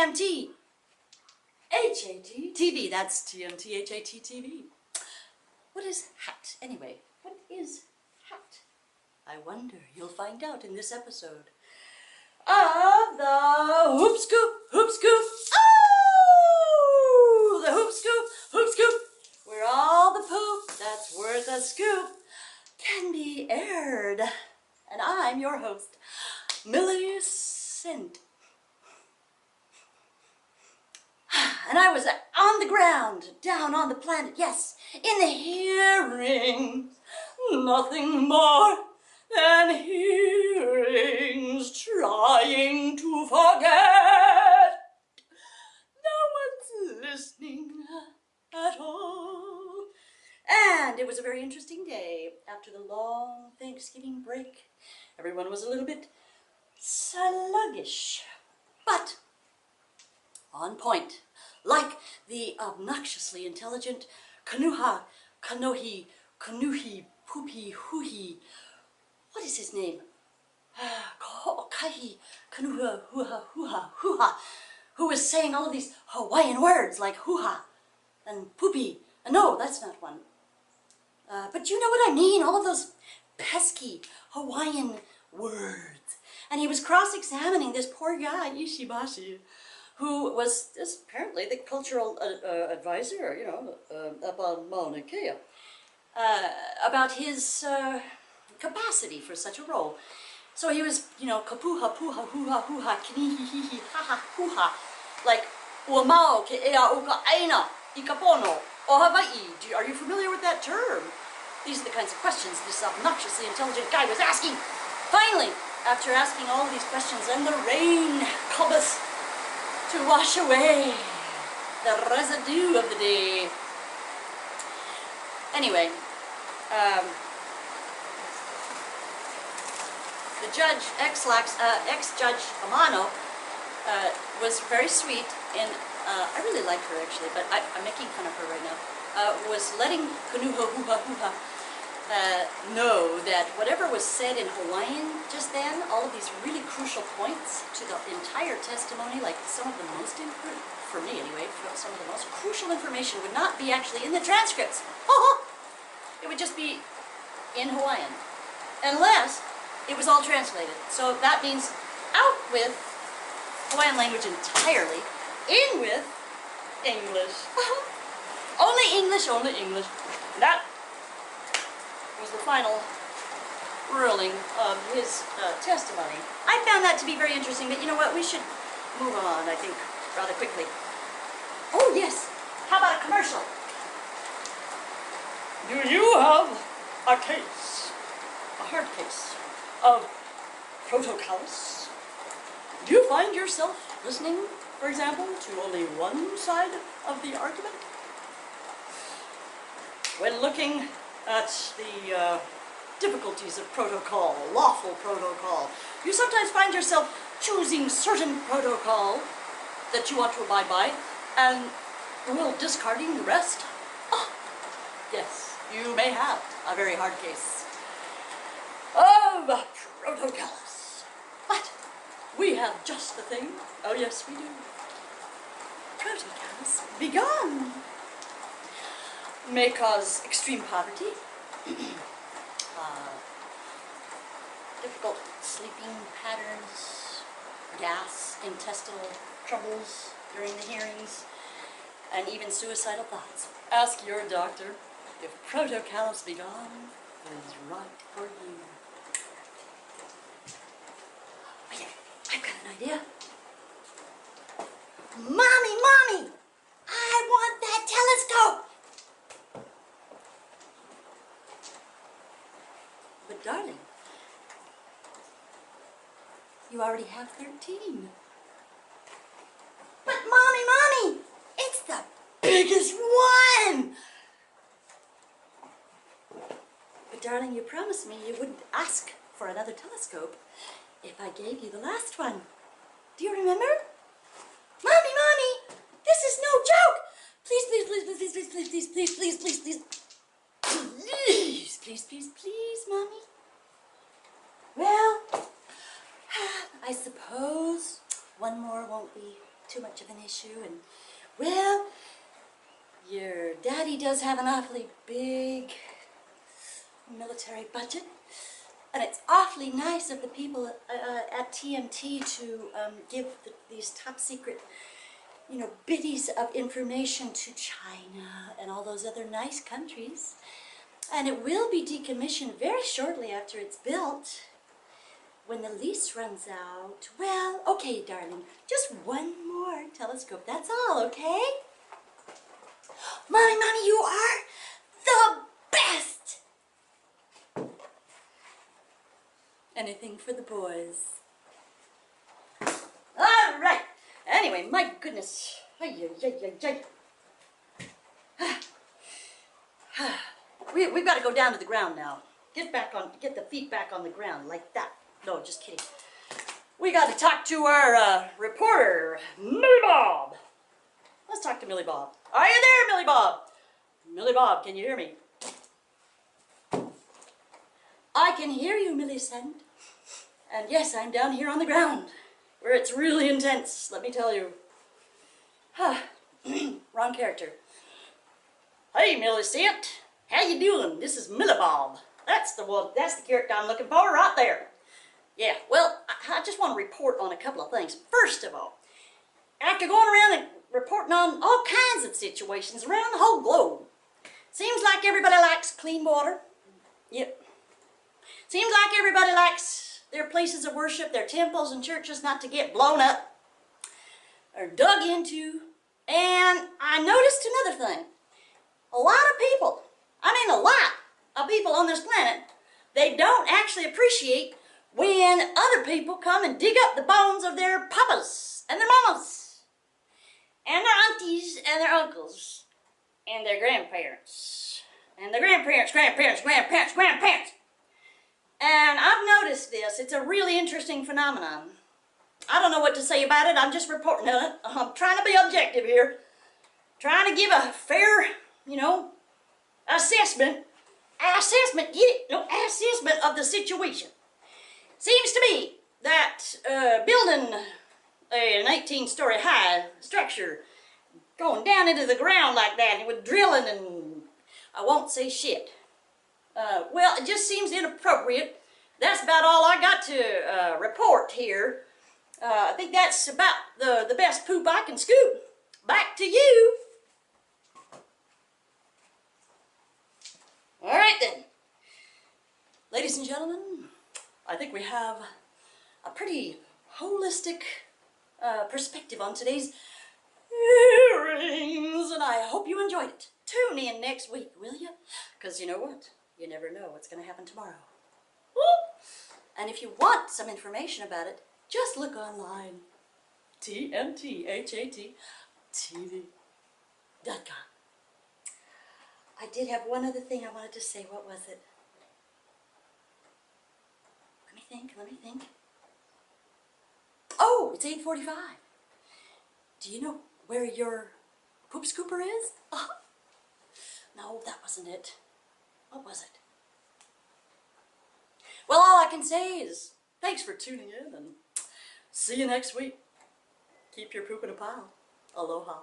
TMT. HAT-TV, that's TMT, HAT-TV. What is hat, anyway? What is hat? I wonder. You'll find out in this episode of the Hoop Scoop, Hoop Scoop. Oh! The Hoop Scoop, where all the poop that's worth a scoop can be aired. And I'm your host, Millicent. And I was on the ground, down on the planet, yes, in the hearings, nothing more than hearings, trying to forget. No one's listening at all. And it was a very interesting day. After the long Thanksgiving break, everyone was a little bit sluggish, but on point, like the obnoxiously intelligent Kanuhi, Poopy, Hooey, what is his name? Kahi, Kanuha, Hoo-ha, who was saying all of these Hawaiian words like hoo-ha and poopy. No, that's not one. But you know what I mean, all of those pesky Hawaiian words. And he was cross-examining this poor guy, Ishibashi, who was apparently the cultural advisor, you know, up on Mauna Kea, about his capacity for such a role. So he was, you know, kapuha, puha, hoo-ha, hoo-ha, kinihihihi, ha-ha, hoo-ha, like, ua mau ke ea uka aina, I kapono, o Hawaii. Are you familiar with that term? These are the kinds of questions this obnoxiously intelligent guy was asking. Finally, after asking all of these questions, and the rain comes to wash away the residue of the day. Anyway, the judge, ex-judge Amano, was very sweet, and I really like her actually, but I'm making fun of her right now, was letting Kanuha Hoo-ha Hoo-ha know that whatever was said in Hawaiian just then, all of these really crucial points to the entire testimony, like some of the most important, for me anyway, some of the most crucial information would not be actually in the transcripts. It would just be in Hawaiian, unless it was all translated. So that means out with Hawaiian language entirely, in with English. Only English, only English. That was the final ruling of his testimony. I found that to be very interesting, but you know what, we should move on, I think, rather quickly. Oh yes, how about a commercial? Do you have a case, a hard case, of protocallus? Do you find yourself listening, for example, to only one side of the argument? When looking at the difficulties of protocol, lawful protocol, you sometimes find yourself choosing certain protocol that you want to abide by and discarding the rest. Yes, you may have a very hard case of protocallus. But we have just the thing. Oh yes, we do. Protocallus begone. May cause extreme poverty, difficult sleeping patterns, gas, intestinal troubles during the hearings, and even suicidal thoughts. Ask your doctor if protocallus begone is right for you. Wait, I've got an idea. Mommy! I want that telescope! But darling, you already have 13. But Mommy, it's the biggest one! But darling, you promised me you wouldn't ask for another telescope if I gave you the last one. Do you remember? Mommy, this is no joke! Please, Mommy. Well, I suppose one more won't be too much of an issue. And, well, your daddy does have an awfully big military budget. And it's awfully nice of the people at TMT to give these top secret, you know, biddies of information to China and all those other nice countries. And it will be decommissioned very shortly after it's built. When the lease runs out, well, okay, darling, just one more telescope, that's all, okay? Mommy, you are the best! Anything for the boys. All right. Anyway, my goodness. We've got to go down to the ground now. Get the feet back on the ground like that. No, just kidding. We got to talk to our reporter, Millie Bob. Let's talk to Millie Bob. Are you there, Millie Bob? Millie Bob, can you hear me? I can hear you, Millicent. And yes, I'm down here on the ground, where it's really intense, let me tell you. Wrong character. Hey, Millicent. How you doing? This is Millie Bob. That's the character I'm looking for right there. Yeah, well, I just want to report on a couple of things. First of all, after going around and reporting on all kinds of situations around the whole globe, seems like everybody likes clean water. Yep. Seems like everybody likes their places of worship, their temples and churches not to get blown up or dug into. And I noticed another thing. A lot of people on this planet, they don't actually appreciate when other people come and dig up the bones of their papas and their mamas and their aunties and their uncles and their grandparents and their grandparents. And I've noticed this. It's a really interesting phenomenon. I don't know what to say about it. I'm just reporting on it. I'm trying to be objective here. Trying to give a fair, you know, assessment of the situation. Seems to me that building an 18-story high structure, going down into the ground like that, and with drilling and I won't say shit. Well, it just seems inappropriate. That's about all I got to report here. I think that's about the best poop I can scoop. Back to you. All right then. Ladies and gentlemen, I think we have a pretty holistic perspective on today's hearings, and I hope you enjoyed it. Tune in next week, will you? Because you know what? You never know what's going to happen tomorrow. And if you want some information about it, just look online. TMTHAT TV.com. I did have one other thing I wanted to say. What was it? Let me think. Oh, it's 8:45. Do you know where your poop scooper is? No, that wasn't it. What was it? Well, all I can say is thanks for tuning in and see you next week. Keep your poop in a pile. Aloha.